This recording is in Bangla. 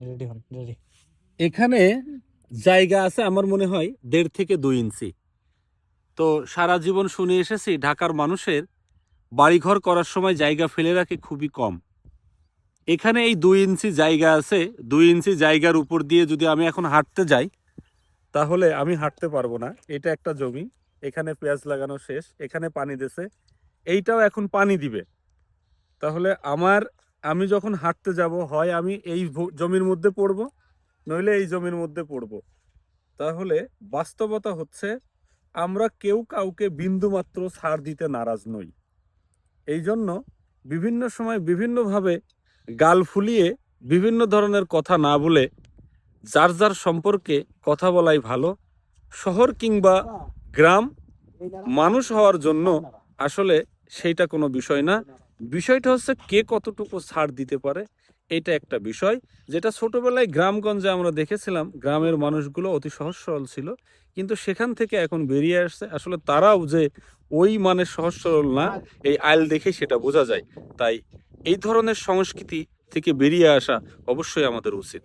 রেডি হন, রেডি। এখানে জায়গা আছে আমার মনে হয় 1.5 থেকে 2 ইঞ্চি। তো সারা জীবন শুনে এসেছি ঢাকার মানুষের বাড়িঘর করার সময় জায়গা ফেলে রাখে খুবই কম। এখানে এই 2 ইঞ্চি জায়গা আছে। 2 ইঞ্চি জায়গার উপর দিয়ে যদি আমি এখন হাঁটতে যাই তাহলে আমি হাঁটতে পারবো না। এটা একটা জমি, এখানে পেঁয়াজ লাগানো শেষ, এখানে পানি দিছে, এইটাও এখন পানি দিবে। তাহলে আমি যখন হাঁটতে যাব হয় আমি এই জমির মধ্যে পড়বো, নইলে এই জমির মধ্যে পড়বো। তাহলে বাস্তবতা হচ্ছে আমরা কেউ কাউকে বিন্দুমাত্র ছাড় দিতে নারাজ নই। এই জন্য বিভিন্ন সময় বিভিন্নভাবে গাল ফুলিয়ে বিভিন্ন ধরনের কথা না বলে যার যার সম্পর্কে কথা বলাই ভালো। শহর কিংবা গ্রাম, মানুষ হওয়ার জন্য আসলে সেইটা কোনো বিষয় না। বিষয়টা হচ্ছে কে কতটুকু ছাড় দিতে পারে, এটা একটা বিষয়। যেটা ছোটবেলায় গ্রামগঞ্জে আমরা দেখেছিলাম, গ্রামের মানুষগুলো অতি সহজ সরল ছিল, কিন্তু সেখান থেকে এখন বেরিয়ে আসছে আসলে তারাও যে ওই মানের সহজ সরল না, এই আইল দেখে সেটা বোঝা যায়। তাই এই ধরনের সংস্কৃতি থেকে বেরিয়ে আসা অবশ্যই আমাদের উচিত।